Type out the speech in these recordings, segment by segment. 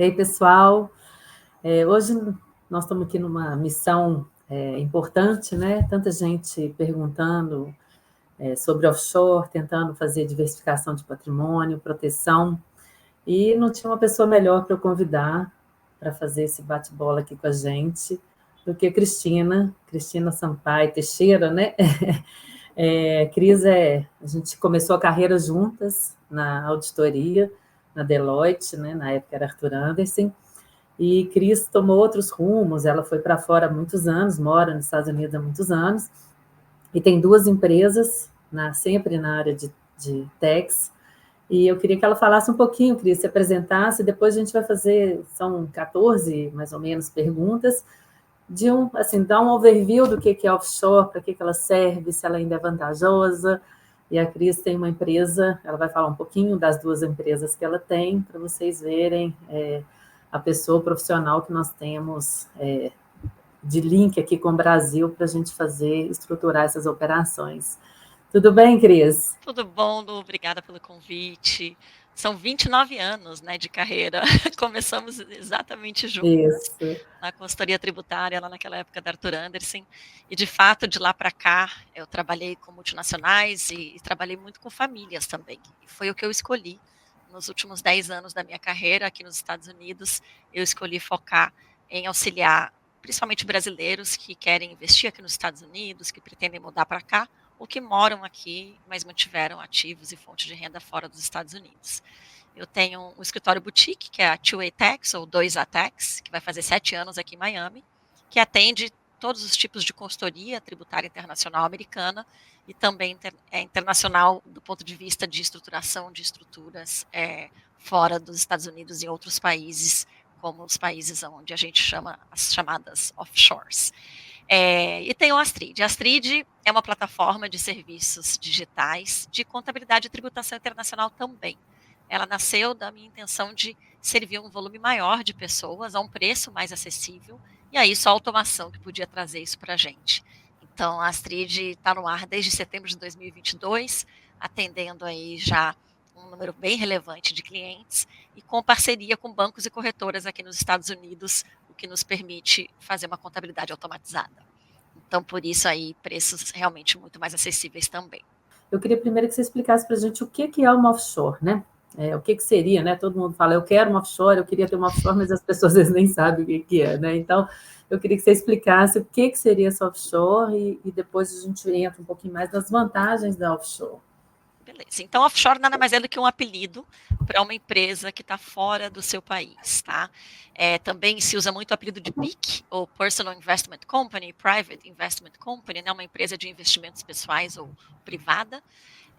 E aí, pessoal, hoje nós estamos aqui numa missão importante, né? Tanta gente perguntando sobre offshore, tentando fazer diversificação de patrimônio, proteção, e não tinha uma pessoa melhor para eu convidar para fazer esse bate-bola aqui com a gente do que Cristina Sampaio Teixeira, né? Cris, a gente começou a carreira juntas na auditoria, na Deloitte, né? Na época era Arthur Andersen, e Cris tomou outros rumos, ela foi para fora há muitos anos, mora nos Estados Unidos há muitos anos, e tem duas empresas, sempre na área de techs, e eu queria que ela falasse um pouquinho, Cris, se apresentasse, depois a gente vai fazer, são 14, mais ou menos, perguntas, dar um overview do que é offshore, para que ela serve, se ela ainda é vantajosa, e a Cris tem uma empresa, ela vai falar um pouquinho das duas empresas que ela tem, para vocês verem a pessoa profissional que nós temos de link aqui com o Brasil para a gente estruturar essas operações. Tudo bem, Cris? Tudo bom, Lu, obrigada pelo convite. São 29 anos, né, de carreira. Começamos exatamente juntos na consultoria tributária, lá naquela época da Arthur Andersen. E, de fato, de lá para cá, eu trabalhei com multinacionais e trabalhei muito com famílias também. E foi o que eu escolhi. Nos últimos 10 anos da minha carreira aqui nos Estados Unidos, eu escolhi focar em auxiliar, principalmente brasileiros que querem investir aqui nos Estados Unidos, que pretendem mudar para cá, ou que moram aqui, mas mantiveram ativos e fontes de renda fora dos Estados Unidos. Eu tenho um escritório boutique, que é a 2A Tax, ou 2A Tax, que vai fazer 7 anos aqui em Miami, que atende todos os tipos de consultoria tributária internacional americana e também internacional do ponto de vista de estruturação de estruturas fora dos Estados Unidos e outros países, como os países onde a gente chama as chamadas offshores. E tem o Astrid. A Astrid é uma plataforma de serviços digitais de contabilidade e tributação internacional também. Ela nasceu da minha intenção de servir um volume maior de pessoas a um preço mais acessível, e aí só a automação que podia trazer isso para a gente. Então, a Astrid está no ar desde setembro de 2022, atendendo aí já um número bem relevante de clientes e com parceria com bancos e corretoras aqui nos Estados Unidos, o que nos permite fazer uma contabilidade automatizada. Então, por isso aí, preços realmente muito mais acessíveis também. Eu queria primeiro que você explicasse para a gente o que é uma offshore, né? O que seria, né? Todo mundo fala, eu quero uma offshore, eu queria ter uma offshore, mas as pessoas às vezes nem sabem o que é, né? Então, eu queria que você explicasse o que seria essa offshore e depois a gente entra um pouquinho mais nas vantagens da offshore. Beleza. Então, offshore nada mais é do que um apelido para uma empresa que está fora do seu país, tá? Também se usa muito o apelido de PIC, ou Personal Investment Company, Private Investment Company, né? Uma empresa de investimentos pessoais ou privada.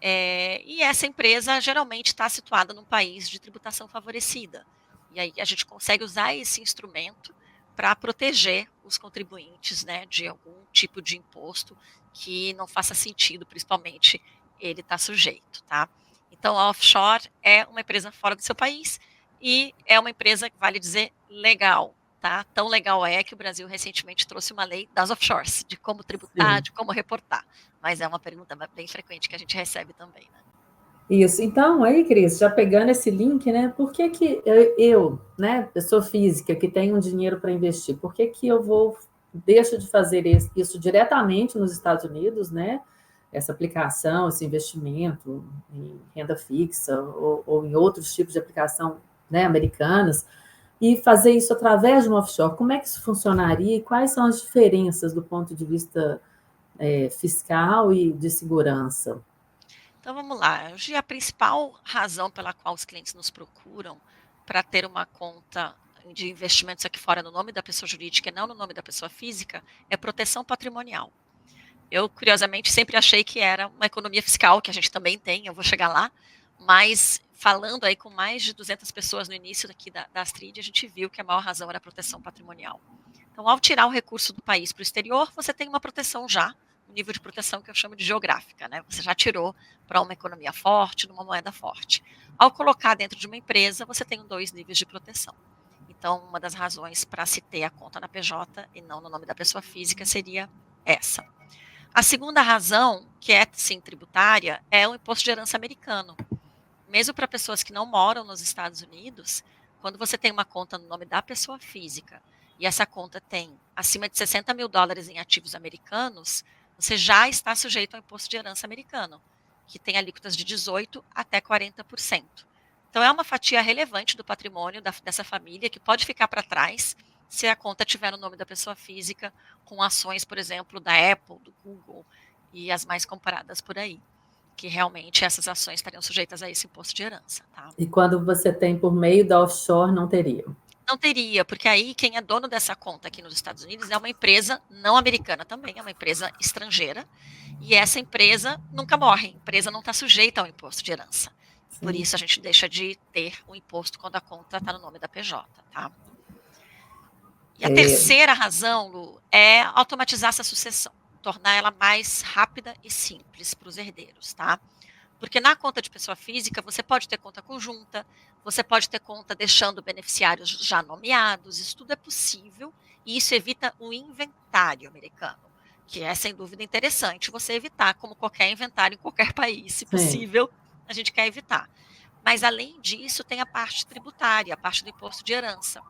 E essa empresa geralmente está situada num país de tributação favorecida. E aí a gente consegue usar esse instrumento para proteger os contribuintes, né, de algum tipo de imposto que não faça sentido, principalmente ele está sujeito, tá? Então, a offshore é uma empresa fora do seu país e é uma empresa, vale dizer, legal, tá? Tão legal é que o Brasil recentemente trouxe uma lei das offshores, de como tributar, de como reportar. Mas é uma pergunta bem frequente que a gente recebe também, né? Isso. Então, aí, Cris, já pegando esse link, né? Por que eu, né, pessoa física que tem um dinheiro para investir, por que eu deixo de fazer isso diretamente nos Estados Unidos, né? Essa aplicação, esse investimento em renda fixa ou em outros tipos de aplicação, né, americanas, e fazer isso através de um offshore. Como é que isso funcionaria e quais são as diferenças do ponto de vista fiscal e de segurança? Então vamos lá. Hoje a principal razão pela qual os clientes nos procuram para ter uma conta de investimentos aqui fora no nome da pessoa jurídica e não no nome da pessoa física é proteção patrimonial. Eu, curiosamente, sempre achei que era uma economia fiscal, que a gente também tem, eu vou chegar lá, mas falando aí com mais de 200 pessoas no início aqui da Astrid, a gente viu que a maior razão era a proteção patrimonial. Então, ao tirar o recurso do país para o exterior, você tem uma proteção já, um nível de proteção que eu chamo de geográfica, né? Você já tirou para uma economia forte, numa moeda forte. Ao colocar dentro de uma empresa, você tem 2 níveis de proteção. Então, uma das razões para se ter a conta na PJ e não no nome da pessoa física seria essa. A segunda razão, que é sim tributária, é o imposto de herança americano. Mesmo para pessoas que não moram nos Estados Unidos, quando você tem uma conta no nome da pessoa física e essa conta tem acima de $60 mil em ativos americanos, você já está sujeito ao imposto de herança americano, que tem alíquotas de 18% até 40%. Então, é uma fatia relevante do patrimônio dessa família que pode ficar para trás se a conta tiver no nome da pessoa física, com ações, por exemplo, da Apple, do Google e as mais comparadas por aí, que realmente essas ações estariam sujeitas a esse imposto de herança. Tá? E quando você tem por meio da offshore, não teria? Não teria, porque aí quem é dono dessa conta aqui nos Estados Unidos é uma empresa não americana também, é uma empresa estrangeira, e essa empresa nunca morre, a empresa não está sujeita ao imposto de herança. Por isso a gente deixa de ter o imposto quando a conta está no nome da PJ, tá? E a terceira razão, Lu, é automatizar essa sucessão, tornar ela mais rápida e simples para os herdeiros, tá? Porque na conta de pessoa física, você pode ter conta conjunta, você pode ter conta deixando beneficiários já nomeados, isso tudo é possível, e isso evita o inventário americano, que é, sem dúvida, interessante você evitar, como qualquer inventário em qualquer país, se possível, a gente quer evitar. Mas, além disso, tem a parte tributária, a parte do imposto de herança.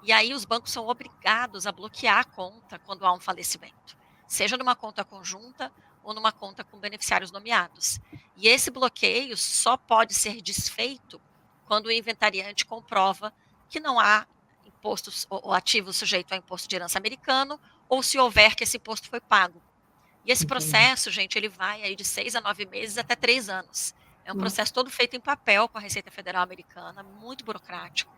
E aí os bancos são obrigados a bloquear a conta quando há um falecimento, seja numa conta conjunta ou numa conta com beneficiários nomeados. E esse bloqueio só pode ser desfeito quando o inventariante comprova que não há impostos ou ativos sujeitos ao imposto de herança americano, ou se houver que esse imposto foi pago. E esse processo, gente, ele vai aí de 6 a 9 meses até 3 anos. É um processo todo feito em papel com a Receita Federal Americana, muito burocrático.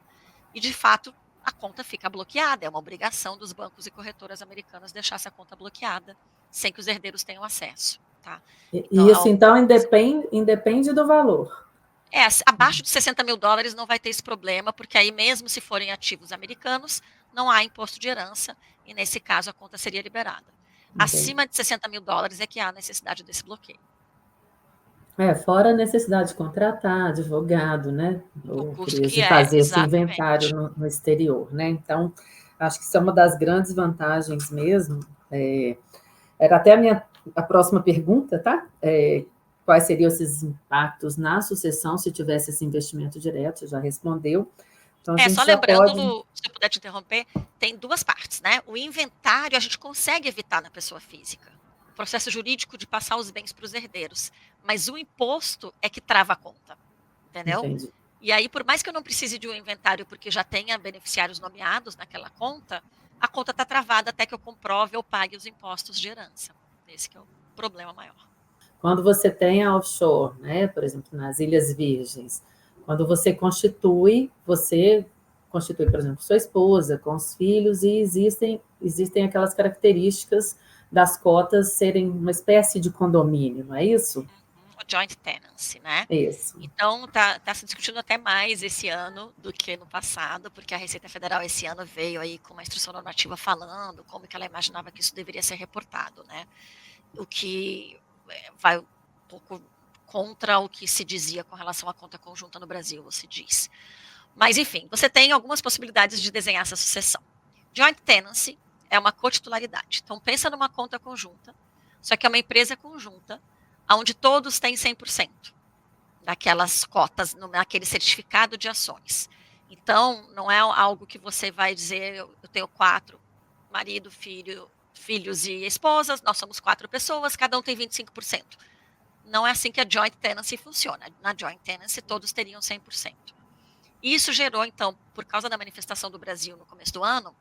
E, de fato, a conta fica bloqueada. É uma obrigação dos bancos e corretoras americanas deixar essa conta bloqueada, sem que os herdeiros tenham acesso. Tá? Então, isso, então, independe do valor. Abaixo de $60 mil não vai ter esse problema, porque aí mesmo se forem ativos americanos, não há imposto de herança, e nesse caso a conta seria liberada. Entendi. Acima de $60 mil é que há necessidade desse bloqueio. Fora a necessidade de contratar advogado, né? O custo que fazer esse exatamente. inventário no exterior, né? Então, acho que isso é uma das grandes vantagens mesmo. Era até a próxima pergunta, tá? Quais seriam esses impactos na sucessão se tivesse esse investimento direto? Já respondeu. Então, só lembrando, Lu, se eu puder te interromper, tem duas partes, né? O inventário a gente consegue evitar na pessoa física. O processo jurídico de passar os bens para os herdeiros. Mas o imposto é que trava a conta. Entendeu? Entendi. E aí, por mais que eu não precise de um inventário porque já tenha beneficiários nomeados naquela conta, a conta está travada até que eu comprove ou pague os impostos de herança. Esse que é o problema maior. Quando você tem a offshore, né, por exemplo, nas Ilhas Virgens, quando você constitui, por exemplo, sua esposa com os filhos, e existem aquelas características das cotas serem uma espécie de condomínio, não é isso? O joint tenancy, né? Isso. Então, tá se discutindo até mais esse ano do que no passado, porque a Receita Federal esse ano veio aí com uma instrução normativa falando como que ela imaginava que isso deveria ser reportado, né? O que vai um pouco contra o que se dizia com relação à conta conjunta no Brasil, se diz. Mas, enfim, você tem algumas possibilidades de desenhar essa sucessão. Joint tenancy é uma cotitularidade. Então, pensa numa conta conjunta, só que é uma empresa conjunta, onde todos têm 100% daquelas cotas, naquele certificado de ações. Então, não é algo que você vai dizer, eu tenho 4, marido, filhos e esposas, nós somos 4 pessoas, cada um tem 25%. Não é assim que a joint tenancy funciona. Na joint tenancy, todos teriam 100%. Isso gerou, então, por causa da manifestação do Brasil no começo do ano,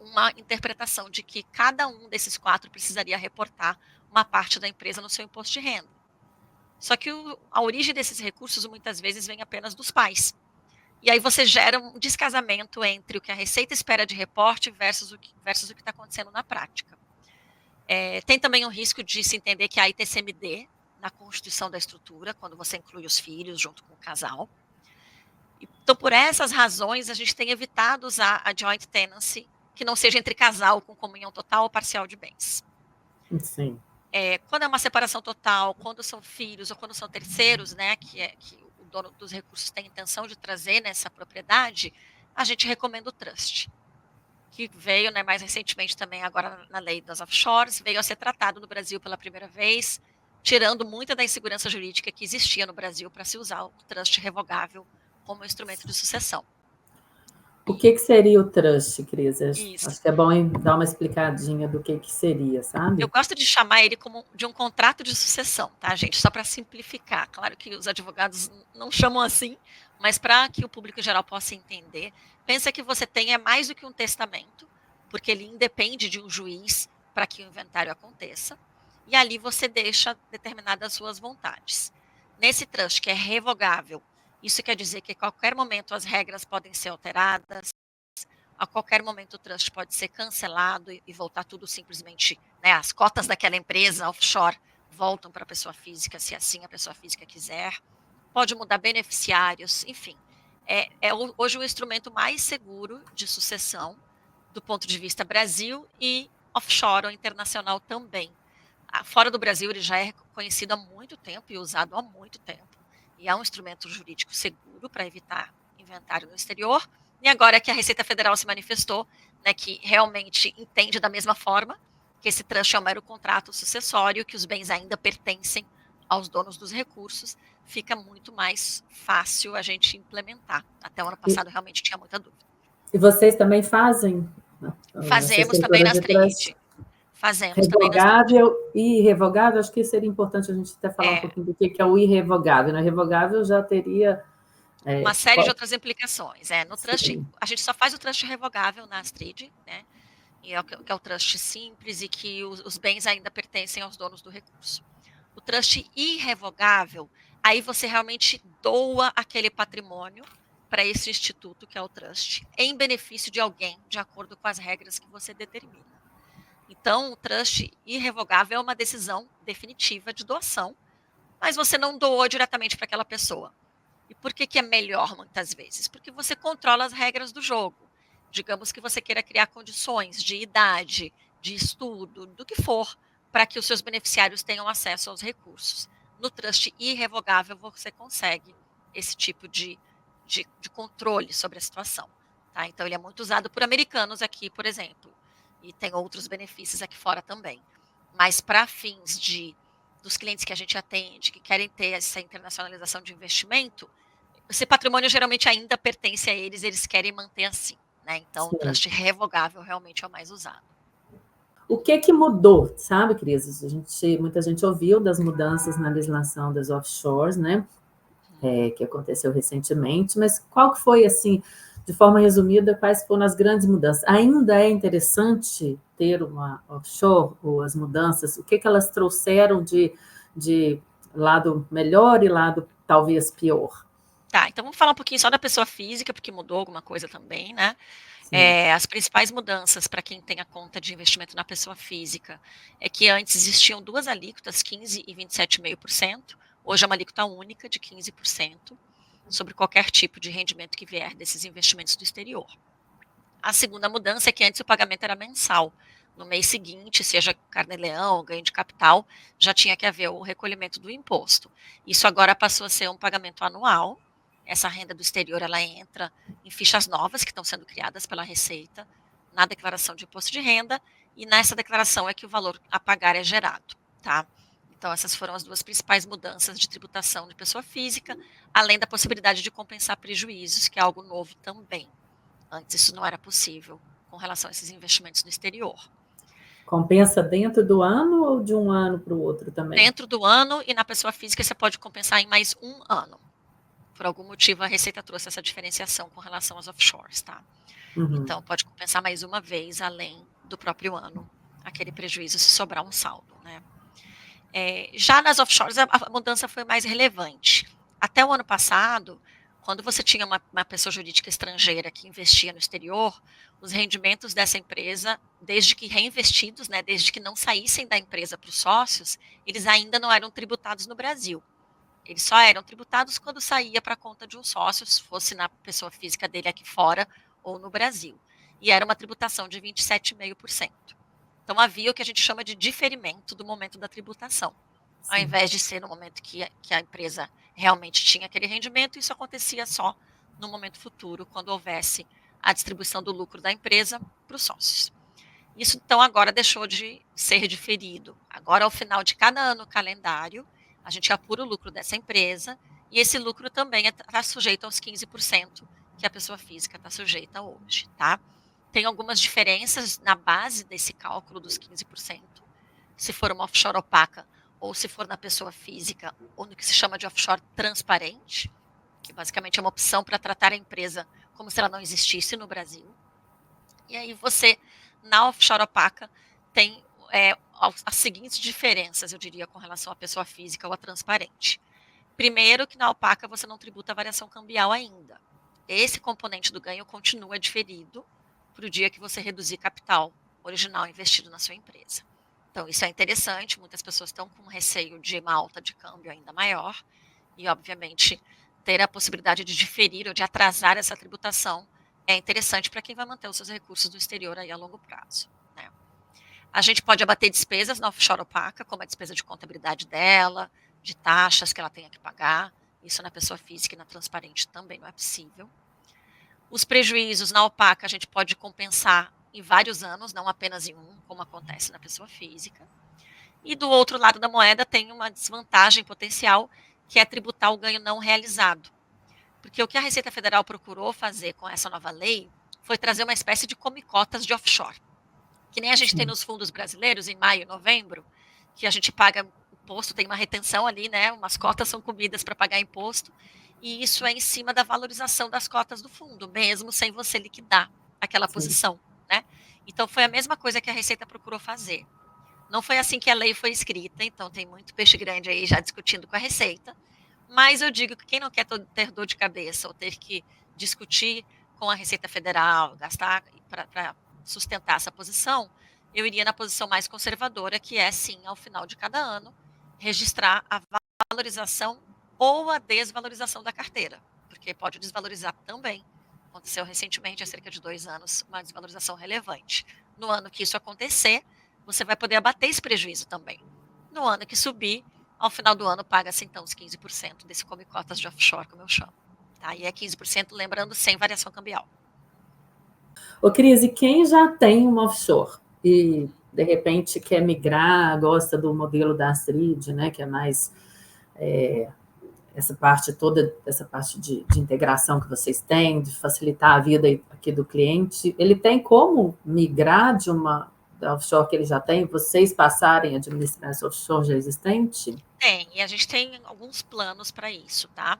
uma interpretação de que cada um desses 4 precisaria reportar uma parte da empresa no seu imposto de renda. Só que a origem desses recursos muitas vezes vem apenas dos pais. E aí você gera um descasamento entre o que a Receita espera de reporte versus o que está acontecendo na prática. Tem também um risco de se entender que há ITCMD na constituição da estrutura, quando você inclui os filhos junto com o casal. Então, por essas razões, a gente tem evitado usar a joint tenancy, que não seja entre casal com comunhão total ou parcial de bens. Sim. Quando é uma separação total, quando são filhos ou quando são terceiros, né, que o dono dos recursos tem intenção de trazer nessa propriedade, a gente recomenda o trust, que veio, né, mais recentemente também agora na lei das offshores, veio a ser tratado no Brasil pela primeira vez, tirando muita da insegurança jurídica que existia no Brasil para se usar o trust revogável como instrumento de sucessão. O que seria o trust, Cris? Isso. Acho que é bom dar uma explicadinha do que seria, sabe? Eu gosto de chamar ele como de um contrato de sucessão, tá, gente? Só para simplificar. Claro que os advogados não chamam assim, mas para que o público em geral possa entender, pensa que você tem mais do que um testamento, porque ele independe de um juiz para que o inventário aconteça, e ali você deixa determinadas suas vontades. Nesse trust, que é revogável, isso quer dizer que a qualquer momento as regras podem ser alteradas, a qualquer momento o trust pode ser cancelado e voltar tudo simplesmente, né, as cotas daquela empresa offshore voltam para a pessoa física, se assim a pessoa física quiser, pode mudar beneficiários, enfim. É hoje o instrumento mais seguro de sucessão do ponto de vista Brasil e offshore ou internacional também. Fora do Brasil ele já é reconhecido há muito tempo e usado há muito tempo, e é um instrumento jurídico seguro para evitar inventário no exterior. E agora que a Receita Federal se manifestou, né, que realmente entende da mesma forma que esse trust é um mero contrato sucessório, que os bens ainda pertencem aos donos dos recursos, fica muito mais fácil a gente implementar. Até o ano passado realmente tinha muita dúvida. E vocês também fazem? Fazemos também na Astrid. Fazemos revogável e irrevogável, acho que seria importante a gente até falar um pouquinho do que é o irrevogável. No irrevogável já teria uma série de outras implicações. No trust, a gente só faz o trust revogável na Astrid, né? E que é o trust simples e que os bens ainda pertencem aos donos do recurso. O trust irrevogável, aí você realmente doa aquele patrimônio para esse instituto, que é o trust, em benefício de alguém, de acordo com as regras que você determina. Então, o trust irrevogável é uma decisão definitiva de doação, mas você não doou diretamente para aquela pessoa. E por que é melhor, muitas vezes? Porque você controla as regras do jogo. Digamos que você queira criar condições de idade, de estudo, do que for, para que os seus beneficiários tenham acesso aos recursos. No trust irrevogável, você consegue esse tipo de controle sobre a situação. Tá? Então, ele é muito usado por americanos aqui, por exemplo, e tem outros benefícios aqui fora também. Mas para fins dos clientes que a gente atende, que querem ter essa internacionalização de investimento, esse patrimônio geralmente ainda pertence a eles, eles querem manter assim, né? Então, o trust revogável realmente é o mais usado. O que mudou, sabe, Cris? Muita gente ouviu das mudanças na legislação das offshores, né? Que aconteceu recentemente, mas qual que foi, assim, de forma resumida, quais foram as grandes mudanças? Ainda é interessante ter uma offshore, ou as mudanças, o que elas trouxeram de lado melhor e lado talvez pior? Tá, então vamos falar um pouquinho só da pessoa física, porque mudou alguma coisa também, né? As principais mudanças para quem tem a conta de investimento na pessoa física é que antes existiam duas alíquotas, 15% e 27,5%. Hoje é uma alíquota única de 15% sobre qualquer tipo de rendimento que vier desses investimentos do exterior. A segunda mudança é que antes o pagamento era mensal. No mês seguinte, seja carnê-leão ou ganho de capital, já tinha que haver o recolhimento do imposto. Isso agora passou a ser um pagamento anual. Essa renda do exterior, ela entra em fichas novas que estão sendo criadas pela Receita, na declaração de imposto de renda, e nessa declaração é que o valor a pagar é gerado, tá? Então, essas foram as duas principais mudanças de tributação de pessoa física, além da possibilidade de compensar prejuízos, que é algo novo também. Antes isso não era possível com relação a esses investimentos no exterior. Compensa dentro do ano ou de um ano para o outro também? Dentro do ano, e na pessoa física você pode compensar em mais um ano. Por algum motivo, a Receita trouxe essa diferenciação com relação às offshores, tá? Então, pode compensar mais uma vez, além do próprio ano, aquele prejuízo se sobrar um saldo, né? Já nas offshores, a mudança foi mais relevante. Até o ano passado, quando você tinha uma pessoa jurídica estrangeira que investia no exterior, os rendimentos dessa empresa, desde que reinvestidos, né, desde que não saíssem da empresa para os sócios, eles ainda não eram tributados no Brasil. Eles só eram tributados quando saía para a conta de um sócio, se fosse na pessoa física dele aqui fora ou no Brasil. E era uma tributação de 27,5%. Então, havia o que a gente chama de diferimento do momento da tributação. Ao invés de ser no momento que a empresa realmente tinha aquele rendimento, isso acontecia só no momento futuro, quando houvesse a distribuição do lucro da empresa para os sócios. Isso, então, agora deixou de ser diferido. Agora, ao final de cada ano calendário, a gente apura o lucro dessa empresa e esse lucro também está sujeito aos 15% que a pessoa física está sujeita hoje, tá? Tem algumas diferenças na base desse cálculo dos 15%, se for uma offshore opaca ou se for na pessoa física, ou no que se chama de offshore transparente, que basicamente é uma opção para tratar a empresa como se ela não existisse no Brasil. E aí você, na offshore opaca, tem as seguintes diferenças, eu diria, com relação à pessoa física ou à transparente. Primeiro, que na opaca você não tributa a variação cambial ainda. Esse componente do ganho continua diferido para o dia que você reduzir capital original investido na sua empresa. Então, isso é interessante, muitas pessoas estão com receio de uma alta de câmbio ainda maior, e, obviamente, ter a possibilidade de diferir ou de atrasar essa tributação é interessante para quem vai manter os seus recursos do exterior aí a longo prazo. Né? A gente pode abater despesas na offshore opaca, como a despesa de contabilidade dela, de taxas que ela tenha que pagar. Isso na pessoa física e na transparente também não é possível. Os prejuízos na opaca a gente pode compensar em vários anos, não apenas em um, como acontece na pessoa física. E do outro lado da moeda tem uma desvantagem potencial, que é tributar o ganho não realizado. Porque o que a Receita Federal procurou fazer com essa nova lei foi trazer uma espécie de come-cotas de offshore. Que nem a gente tem nos fundos brasileiros, em maio e novembro, que a gente paga imposto, tem uma retenção ali, né? Umas cotas são comidas para pagar imposto, e isso é em cima da valorização das cotas do fundo, mesmo sem você liquidar aquela posição, né? Então foi a mesma coisa que a Receita procurou fazer. Não foi assim que a lei foi escrita, então tem muito peixe grande aí já discutindo com a Receita, mas eu digo que quem não quer ter dor de cabeça ou ter que discutir com a Receita Federal, gastar para sustentar essa posição, eu iria na posição mais conservadora, que é, sim, ao final de cada ano, registrar a valorização ou a desvalorização da carteira, porque pode desvalorizar também. Aconteceu recentemente, há cerca de 2 anos, uma desvalorização relevante. No ano que isso acontecer, você vai poder abater esse prejuízo também. No ano que subir, ao final do ano, paga-se então os 15% desse come cotas de offshore, como eu chamo. Tá? E é 15%, lembrando, sem variação cambial. Ô, Cris, e quem já tem uma offshore e, de repente, quer migrar, gosta do modelo da Astrid, né, que é mais essa parte toda, essa parte de integração que vocês têm, de facilitar a vida aqui do cliente, ele tem como migrar de uma da offshore que ele já tem, vocês passarem a administrar essa offshore já existente? Tem, e a gente tem alguns planos para isso, tá?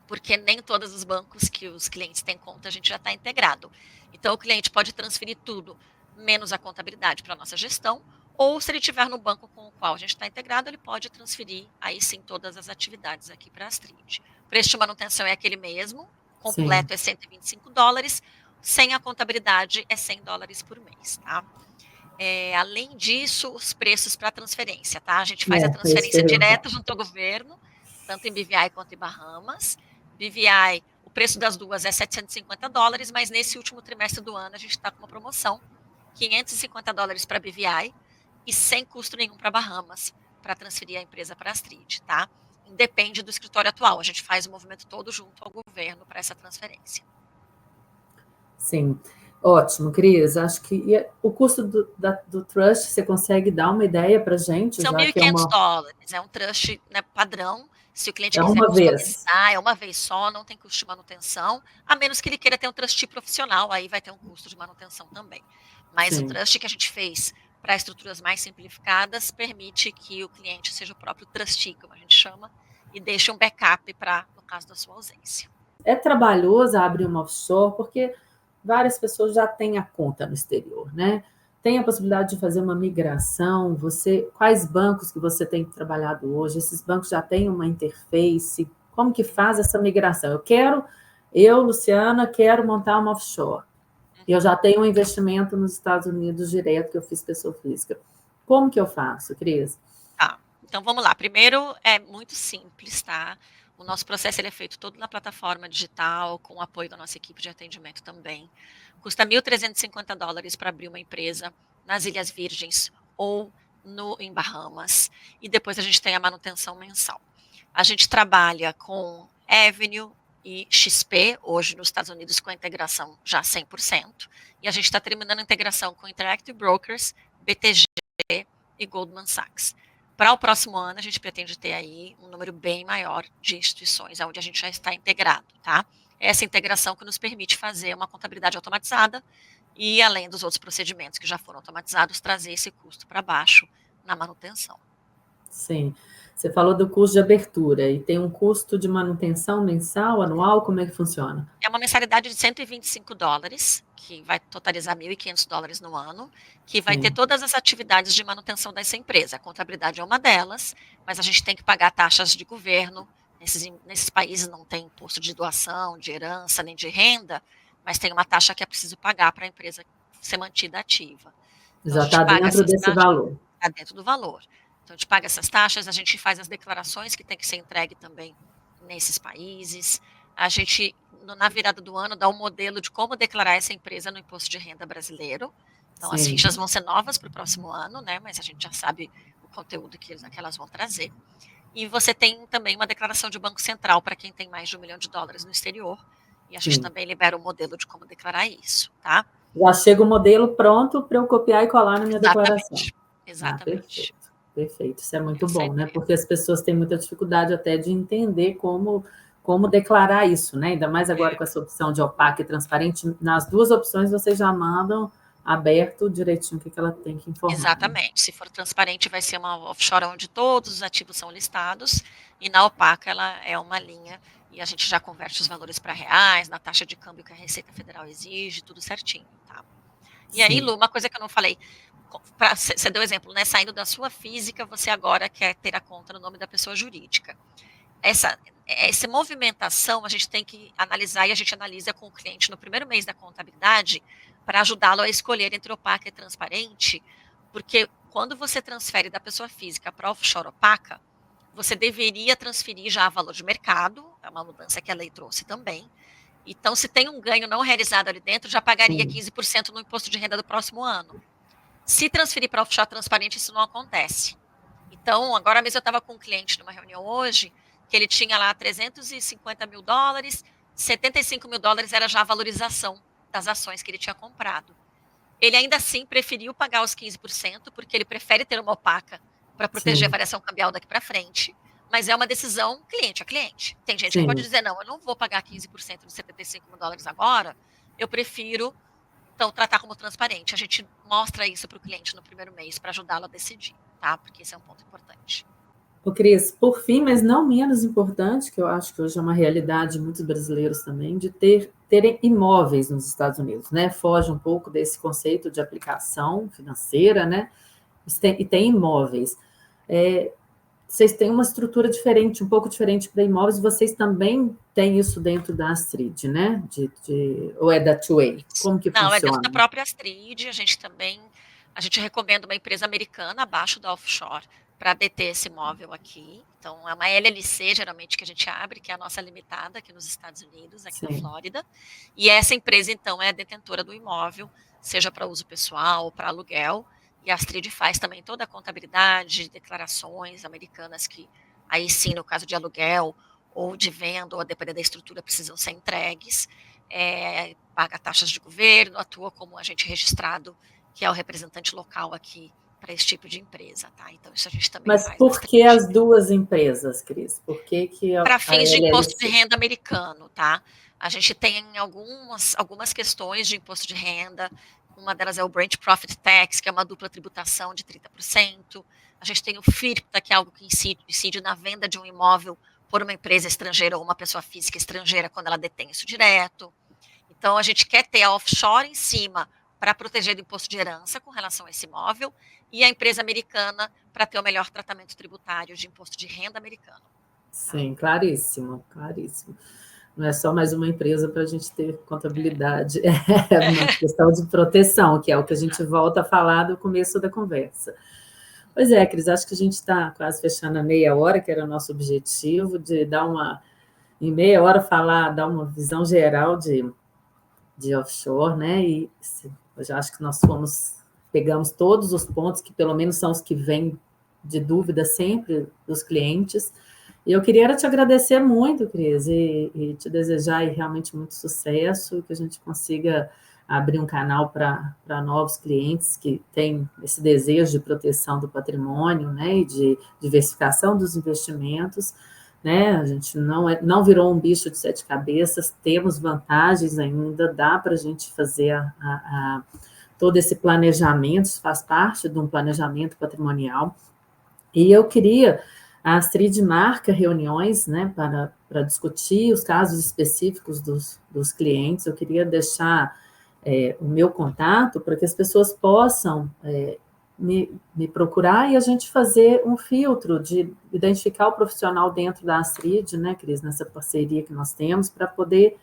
Porque nem todos os bancos que os clientes têm conta a gente já está integrado. Então, o cliente pode transferir tudo, menos a contabilidade, para a nossa gestão, ou se ele estiver no banco com o qual a gente está integrado, ele pode transferir, aí sim, todas as atividades aqui para a Astrid. O preço de manutenção é aquele mesmo, completo sim. É $125, sem a contabilidade é $100 por mês, tá? Além disso, os preços para transferência, tá? A gente faz a transferência direta junto ao governo, tanto em BVI quanto em Bahamas. BVI, o preço das duas é $750, mas nesse último trimestre do ano a gente está com uma promoção, $550 para BVI e sem custo nenhum para Bahamas, para transferir a empresa para a Astrid, tá? Independe do escritório atual, a gente faz o movimento todo junto ao governo para essa transferência. Sim. Ótimo, Cris. Acho que o custo do trust, você consegue dar uma ideia para a gente? São $1.500. É um trust, né, padrão. Se o cliente quiser customizar, é uma vez só, não tem custo de manutenção, a menos que ele queira ter um trustee profissional, aí vai ter um custo de manutenção também. Mas sim. O trust que a gente fez para estruturas mais simplificadas permite que o cliente seja o próprio trustee, como a gente chama, e deixe um backup para, no caso da sua ausência. É trabalhoso abrir uma offshore, porque várias pessoas já têm a conta no exterior, né? Tem a possibilidade de fazer uma migração. Quais bancos que você tem trabalhado hoje? Esses bancos já têm uma interface? Como que faz essa migração? Luciana, quero montar uma offshore. Eu já tenho um investimento nos Estados Unidos direto, que eu fiz pessoa física. Como que eu faço, Cris? Tá, então vamos lá. Primeiro, é muito simples, tá? O nosso processo ele é feito todo na plataforma digital, com o apoio da nossa equipe de atendimento também. Custa $1.350 para abrir uma empresa nas Ilhas Virgens ou em Bahamas. E depois a gente tem a manutenção mensal. A gente trabalha com Avenue e XP, hoje nos Estados Unidos com a integração já 100%. E a gente está terminando a integração com Interactive Brokers, BTG e Goldman Sachs. Para o próximo ano, a gente pretende ter aí um número bem maior de instituições onde a gente já está integrado, tá? essa integração que nos permite fazer uma contabilidade automatizada e, além dos outros procedimentos que já foram automatizados, trazer esse custo para baixo na manutenção. Sim. Você falou do custo de abertura, e tem um custo de manutenção mensal, anual, como é que funciona? É uma mensalidade de $125, que vai totalizar $1.500 no ano, que vai ter Sim, todas as atividades de manutenção dessa empresa. A contabilidade é uma delas, mas a gente tem que pagar taxas de governo. Nesses países não tem imposto de doação, de herança, nem de renda, mas tem uma taxa que é preciso pagar para a empresa ser mantida ativa. Então, a já gente está paga dentro essas desse taxas, valor. está dentro do valor. Então, a gente paga essas taxas, a gente faz as declarações que tem que ser entregue também nesses países. A gente, na virada do ano, dá um modelo de como declarar essa empresa no imposto de renda brasileiro. Então, as Sim, fichas vão ser novas para o próximo ano, né? Mas a gente já sabe o conteúdo que elas vão trazer. E você tem também uma declaração de Banco Central para quem tem mais de $1 milhão no exterior. E a gente sim. também libera o modelo de como declarar isso, tá? Já chega o modelo pronto para eu copiar e colar na minha declaração. Exatamente. Ah, Exatamente. perfeito. Perfeito. Isso é muito Essa é a bom, né? ideia. Porque as pessoas têm muita dificuldade até de entender como declarar isso, né? Ainda mais agora com essa opção de opaco e transparente. Nas duas opções, vocês já mandam aberto direitinho o que ela tem que informar, né? Exatamente. Se for transparente, vai ser uma offshore onde todos os ativos são listados, e na opaca ela é uma linha, e a gente já converte os valores para reais, na taxa de câmbio que a Receita Federal exige, tudo certinho, tá? E aí, Sim, Lu, uma coisa que eu não falei, você deu exemplo, né? Saindo da sua física, você agora quer ter a conta no nome da pessoa jurídica. Essa movimentação a gente tem que analisar, e a gente analisa com o cliente no primeiro mês da contabilidade para ajudá-lo a escolher entre opaca e transparente, porque quando você transfere da pessoa física para offshore opaca, você deveria transferir já a valor de mercado, é uma mudança que a lei trouxe também. Então, se tem um ganho não realizado ali dentro, já pagaria sim, 15% no imposto de renda do próximo ano. Se transferir para offshore transparente, isso não acontece. Então, agora mesmo eu estava com um cliente numa reunião hoje, que ele tinha lá $350 mil, $75 mil era já a valorização das ações que ele tinha comprado. Ele ainda assim preferiu pagar os 15%, porque ele prefere ter uma opaca para proteger a sim, variação cambial daqui para frente, mas é uma decisão cliente a cliente. Tem gente que pode sim. dizer, não, eu não vou pagar 15% dos $75 mil agora, eu prefiro então, tratar como transparente. A gente mostra isso para o cliente no primeiro mês para ajudá-lo a decidir, tá? Porque esse é um ponto importante. Ô, Cris, por fim, mas não menos importante, que eu acho que hoje é uma realidade de muitos brasileiros também, de terem imóveis nos Estados Unidos, né? Foge um pouco desse conceito de aplicação financeira, né? E tem imóveis. É, vocês têm uma estrutura diferente, um pouco diferente para imóveis, vocês também têm isso dentro da Astrid, né? Ou é da Two-Way? Como que Não, é dentro da funciona? própria Astrid, a gente recomenda uma empresa americana abaixo da offshore para deter esse imóvel aqui. Então, é uma LLC, geralmente, que a gente abre, que é a nossa limitada aqui nos Estados Unidos, aqui na Sim, Flórida. E essa empresa, então, é a detentora do imóvel, seja para uso pessoal ou para aluguel. E a Astrid faz também toda a contabilidade, declarações americanas que, aí sim, no caso de aluguel ou de venda, ou a depender da estrutura, precisam ser entregues. Paga taxas de governo, atua como agente registrado, que é o representante local aqui para esse tipo de empresa, tá? Então, isso a gente também mas faz na por que Astrid. as duas empresas, Cris? Por que Para a fins de imposto de LLC? renda americano, tá? A gente tem algumas questões de imposto de renda. Uma delas é o Branch Profit Tax, que é uma dupla tributação de 30%. A gente tem o FIRPTA, que é algo que incide na venda de um imóvel por uma empresa estrangeira ou uma pessoa física estrangeira quando ela detém isso direto. Então, a gente quer ter a offshore em cima para proteger do imposto de herança com relação a esse imóvel e a empresa americana para ter o melhor tratamento tributário de imposto de renda americano. Tá? Sim, claríssimo, claríssimo. Não é só mais uma empresa para a gente ter contabilidade, é uma questão de proteção, que é o que a gente Exato. volta a falar do começo da conversa. Pois é, Cris, acho que a gente está quase fechando a meia hora, que era o nosso objetivo, de dar em meia hora, dar uma visão geral de offshore, né? E eu já acho que pegamos todos os pontos, que pelo menos são os que vêm de dúvida sempre dos clientes. E eu queria te agradecer muito, Cris, e te desejar aí realmente muito sucesso, que a gente consiga abrir um canal para novos clientes que têm esse desejo de proteção do patrimônio, né, e de diversificação dos investimentos, né? A gente não virou um bicho de sete cabeças, temos vantagens ainda, dá para a gente fazer todo esse planejamento, isso faz parte de um planejamento patrimonial. E eu queria, a Astrid marca reuniões, né, para discutir os casos específicos dos clientes. Eu queria deixar o meu contato para que as pessoas possam me procurar e a gente fazer um filtro de identificar o profissional dentro da Astrid, né, Cris, nessa parceria que nós temos, para poder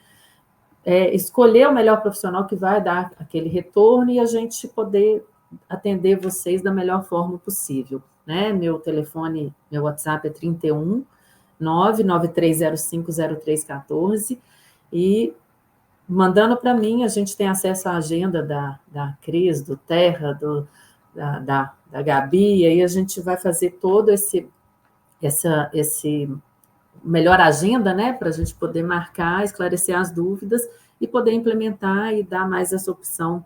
escolher o melhor profissional que vai dar aquele retorno e a gente poder atender vocês da melhor forma possível, né? Meu telefone, meu WhatsApp é 31 993050314 e mandando para mim, a gente tem acesso à agenda da Cris, do Terra, da Gabi, e aí a gente vai fazer todo esse melhor agenda, né, para a gente poder marcar, esclarecer as dúvidas e poder implementar e dar mais essa opção,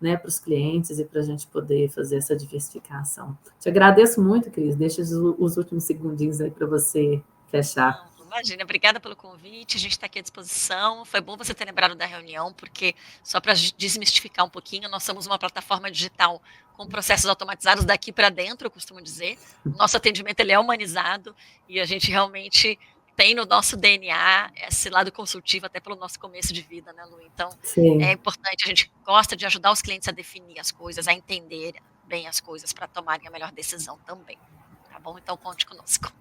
né, para os clientes e para a gente poder fazer essa diversificação. Te agradeço muito, Cris. Deixa os últimos segundinhos aí para você fechar. Não, imagina, obrigada pelo convite, a gente está aqui à disposição. Foi bom você ter lembrado da reunião, porque só para desmistificar um pouquinho, nós somos uma plataforma digital com processos automatizados daqui para dentro, eu costumo dizer. O nosso atendimento ele é humanizado e a gente realmente tem no nosso DNA esse lado consultivo, até pelo nosso começo de vida, né, Lu? Então, Sim. é importante, a gente gosta de ajudar os clientes a definir as coisas, a entender bem as coisas para tomarem a melhor decisão também. Tá bom? Então, conte conosco.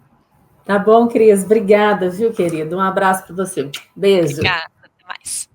Tá bom, Cris. Obrigada, viu, querido? Um abraço para você. Beijo. Obrigada. Até mais.